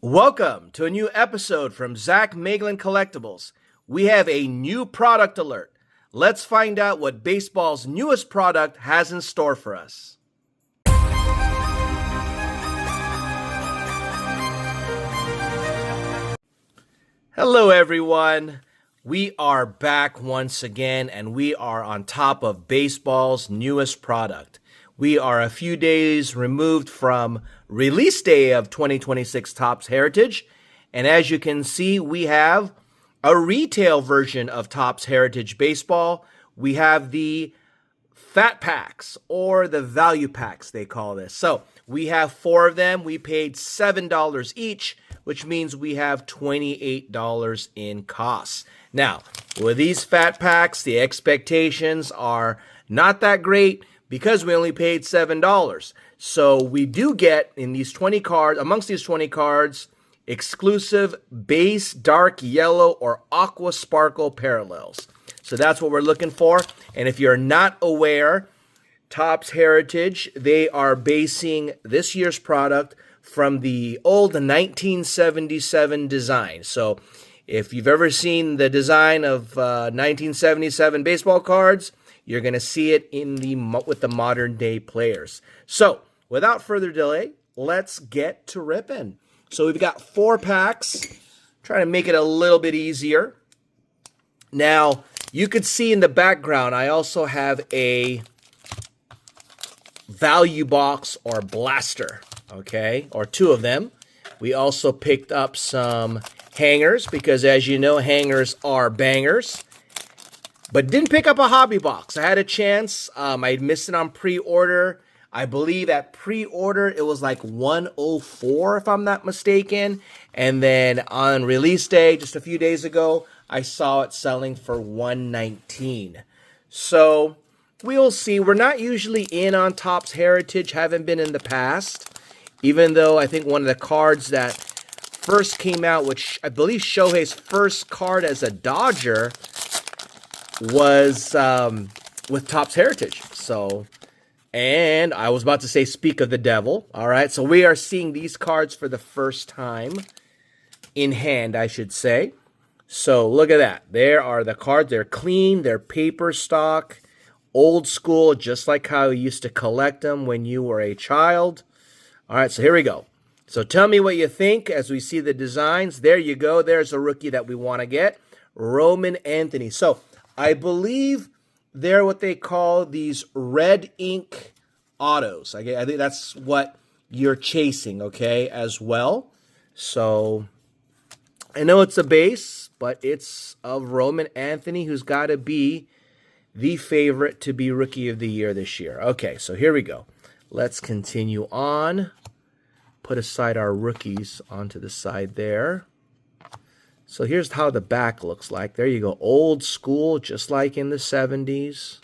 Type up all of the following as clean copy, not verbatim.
Welcome to a new episode from Zach Meglin Collectibles. We have a new product alert. Let's find out what baseball's newest product has in store for us. Hello everyone. We are back once again and we are on top of baseball's newest product. We are a few days removed from release day of 2026 TOPPS Heritage. And as you can see, we have a retail version of TOPPS Heritage Baseball. We have the fat packs or the value packs, they call this. So we have 4 of them. We paid $7 each, which means we have $28 in costs. Now, with these fat packs, the expectations are not that great, because we only paid $7. So we do get in these 20 cards, amongst these 20 cards, exclusive base dark yellow or Aqua Sparkle parallels. So that's what we're looking for. And if you're not aware, TOPPS Heritage, they are basing this year's product from the old 1977 design. So if you've ever seen the design of 1977 baseball cards, you're going to see it with the modern day players. So, without further delay, let's get to ripping. So, we've got 4 packs. Trying to make it a little bit easier. Now, you could see in the background, I also have a value box or blaster, okay, or 2 of them. We also picked up some hangers because, as you know, hangers are bangers. But didn't pick up a hobby box. I had a chance. I missed it on pre-order. I believe at pre-order it was like $104 if I'm not mistaken. And then on release day, just a few days ago, I saw it selling for $119. So we'll see. We're not usually in on TOPPS Heritage. Haven't been in the past. Even though I think one of the cards that first came out, which I believe Shohei's first card as a Dodger, was with TOPPS Heritage. So, and I was about to say, speak of the devil. All right, so we are seeing these cards for the first time in hand, I should say. So look at that. There are the cards. They're clean. They're paper stock, old school, just like how you used to collect them when you were a child. All right, so here we go. So tell me what you think as we see the designs. There you go. There's a rookie that we want to get, Roman Anthony. So I believe they're what they call these red ink autos. I think that's what you're chasing, okay, as well. So I know it's a base, but it's of Roman Anthony, who's got to be the favorite to be Rookie of the Year this year. Okay, so here we go. Let's continue on. Put aside our rookies onto the side there. So here's how the back looks like. There you go. Old school, just like in the 70s.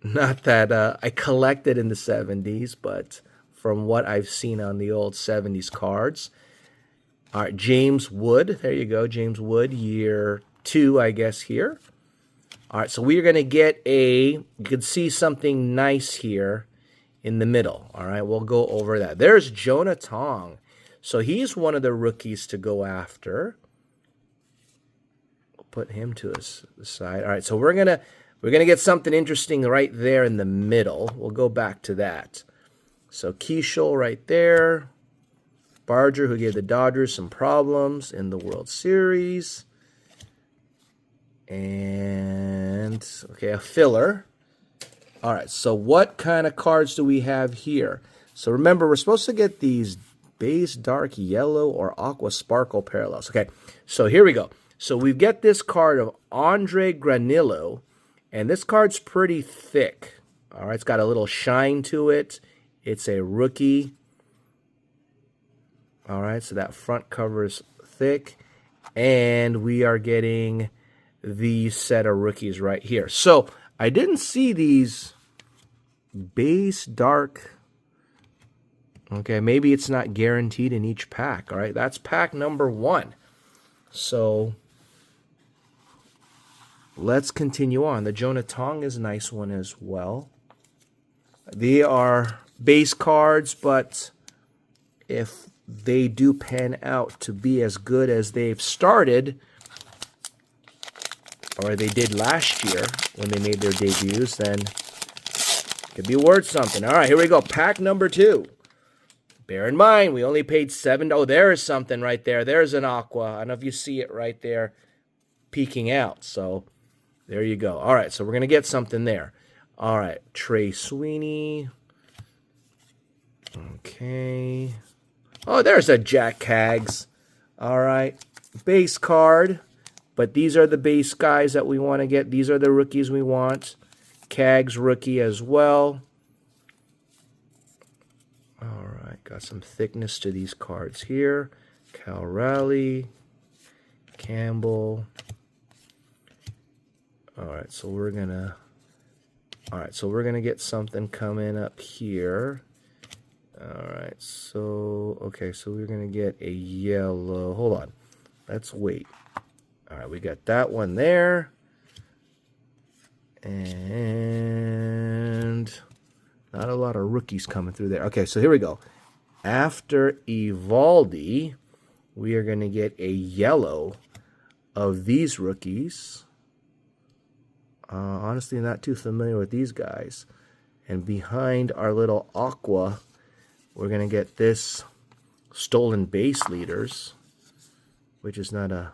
Not that I collected in the 70s, but from what I've seen on the old 70s cards. All right, James Wood. There you go. James Wood, year 2, I guess, here. All right, so we're going to get you can see something nice here in the middle. All right, we'll go over that. There's Jonah Tong. So he's one of the rookies to go after. We'll put him to his side. All right, so we're gonna get something interesting right there in the middle. We'll go back to that. So Keishel right there. Barger, who gave the Dodgers some problems in the World Series. And okay, a filler. All right, so what kind of cards do we have here? So remember, we're supposed to get these base dark yellow or Aqua Sparkle parallels. Okay, so here we go. So we get this card of Andre Granillo, and this card's pretty thick. All right, it's got a little shine to it. It's a rookie. All right, so that front cover is thick, and we are getting these set of rookies right here. So I didn't see these base dark. Okay, maybe it's not guaranteed in each pack. All right, that's pack number 1. So let's continue on. The Jonah Tong is a nice one as well. They are base cards, but if they do pan out to be as good as they've started, or they did last year when they made their debuts, then it could be worth something. All right, here we go. Pack number 2. Bear in mind, we only paid $7. Oh, there is something right there. There's an Aqua. I don't know if you see it right there peeking out. So there you go. All right, so we're going to get something there. All right, Trey Sweeney. Okay. Oh, there's a Jack Cags. All right, base card. But these are the base guys that we want to get. These are the rookies we want. Cags rookie as well. All right, got some thickness to these cards here. Cal Raleigh, Campbell. All right, so we're gonna get something coming up here. All right, so okay, so we're gonna get a yellow. Hold on, let's wait. All right, we got that one there, and not a lot of rookies coming through there. Okay, so here we go. After Evaldi, we are going to get a yellow of these rookies. Honestly, not too familiar with these guys. And behind our little Aqua, we're going to get this stolen base leaders, which is not a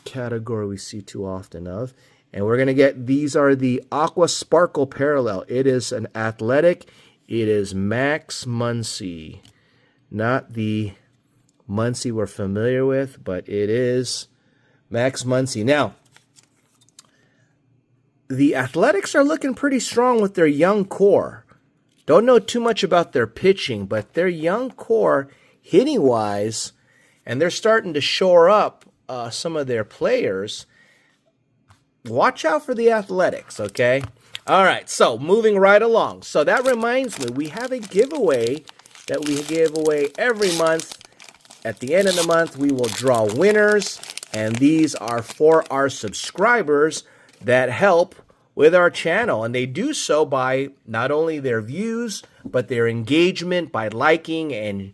category we see too often of. And we're going to get, these are the Aqua Sparkle Parallel. It is an athletic. It is Max Muncy. Not the Muncy we're familiar with, but it is Max Muncy. Now, the Athletics are looking pretty strong with their young core. Don't know too much about their pitching, but their young core, hitting-wise, and they're starting to shore up some of their players. Watch out for the Athletics, okay? All right, so moving right along. So that reminds me, we have a giveaway that we give away every month. At the end of the month, we will draw winners, and these are for our subscribers that help with our channel. And they do so by not only their views, but their engagement by liking and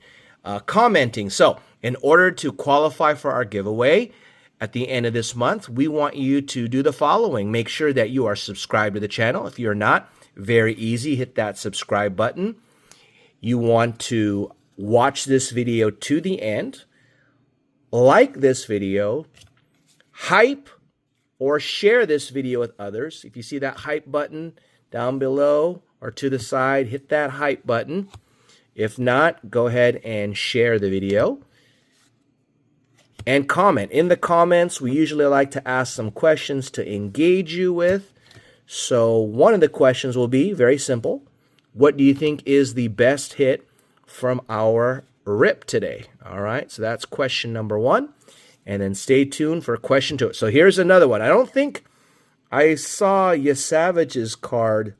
commenting. So in order to qualify for our giveaway, at the end of this month, we want you to do the following. Make sure that you are subscribed to the channel. If you're not, very easy, hit that subscribe button. You want to watch this video to the end, like this video, hype or share this video with others. If you see that hype button down below or to the side, hit that hype button. If not, go ahead and share the video. And comment. In the comments, we usually like to ask some questions to engage you with. So one of the questions will be very simple. What do you think is the best hit from our rip today? All right, so that's question number 1. And then stay tuned for question 2. So here's another one. I don't think I saw Yasavage's card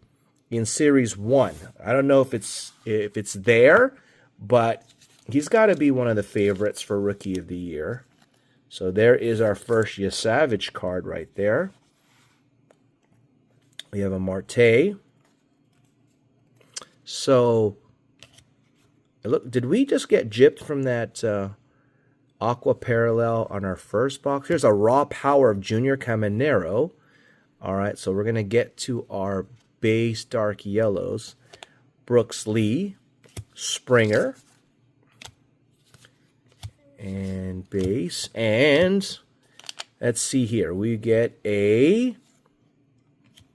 in Series 1. I don't know if it's there, but he's got to be one of the favorites for Rookie of the Year. So there is our first Yasavage card right there. We have a Marte. So, look, did we just get gypped from that Aqua Parallel on our first box? Here's a raw power of Junior Caminero. All right, so we're going to get to our base dark yellows. Brooks Lee, Springer, and base. And let's see here. We get a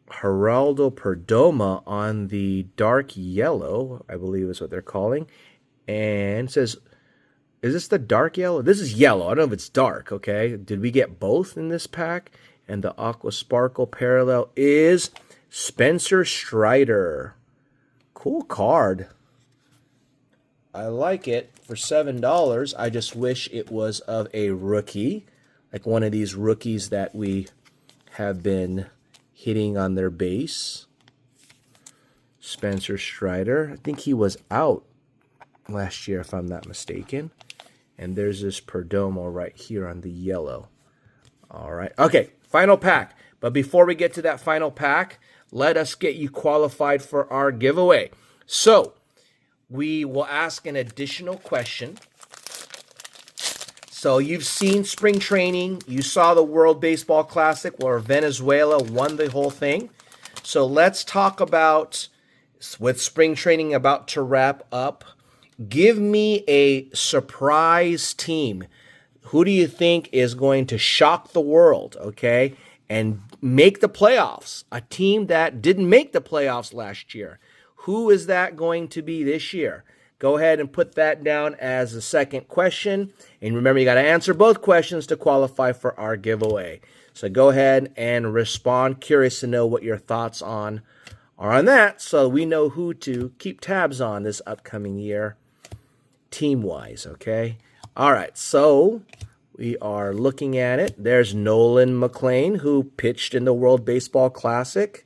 Geraldo Perdomo on the dark yellow, I believe is what they're calling. And it says, is this the dark yellow? This is yellow. I don't know if it's dark, okay? Did we get both in this pack? And the Aqua Sparkle Parallel is Spencer Strider. Cool card. I like it for $7. I just wish it was of a rookie, like one of these rookies that we have been hitting on their base. Spencer Strider. I think he was out last year, if I'm not mistaken. And there's this Perdomo right here on the yellow. All right. Okay, final pack. But before we get to that final pack, let us get you qualified for our giveaway. So, we will ask an additional question. So you've seen spring training. You saw the World Baseball Classic where Venezuela won the whole thing. So let's talk about, with spring training about to wrap up, give me a surprise team. Who do you think is going to shock the world, okay, and make the playoffs? A team that didn't make the playoffs last year. Who is that going to be this year? Go ahead and put that down as the second question. And remember, you got to answer both questions to qualify for our giveaway. So go ahead and respond. Curious to know what your thoughts are on that, so we know who to keep tabs on this upcoming year, team-wise, okay? All right, so we are looking at it. There's Nolan McLean, who pitched in the World Baseball Classic.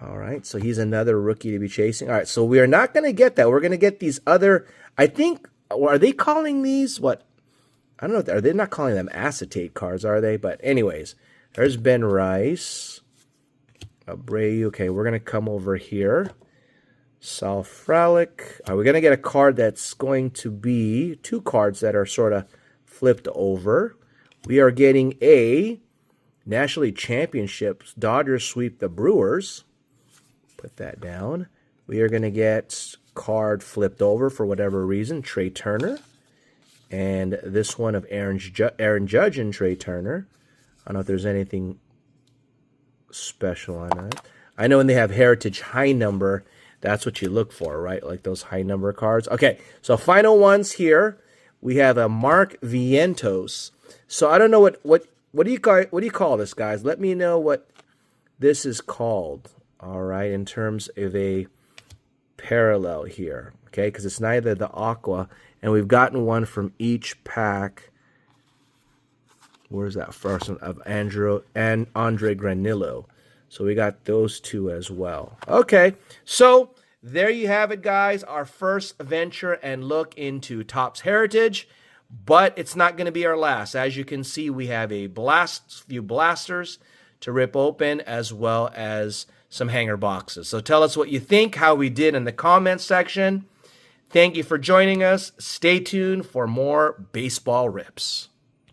All right, so he's another rookie to be chasing. All right, so we are not going to get that. We're going to get these other, I think, are they calling these what? I don't know. Are they not calling them acetate cards, are they? But anyways, there's Ben Rice. Abreu. Okay, we're going to come over here. Sal Frelick. We're going to get a card that's going to be two cards that are sort of flipped over. We are getting a National League Championship. Dodgers sweep the Brewers. Put that down. We are going to get card flipped over for whatever reason. Trey Turner. And this one of Aaron Judge and Trey Turner. I don't know if there's anything special on that. I know when they have Heritage High Number, that's what you look for, right? Like those high number cards. Okay, so final ones here. We have a Mark Vientos. So I don't know what do you call this, guys? Let me know what this is called. All right, in terms of a parallel here, okay? Because it's neither the Aqua, and we've gotten one from each pack. Where's that first one? Of Andrew and Andre Granillo. So we got those two as well. Okay, so there you have it, guys. Our first venture and look into Topps Heritage, but it's not going to be our last. As you can see, we have a few blasters to rip open, as well as some hanger boxes. So tell us what you think, how we did in the comments section. Thank you for joining us. Stay tuned for more baseball rips.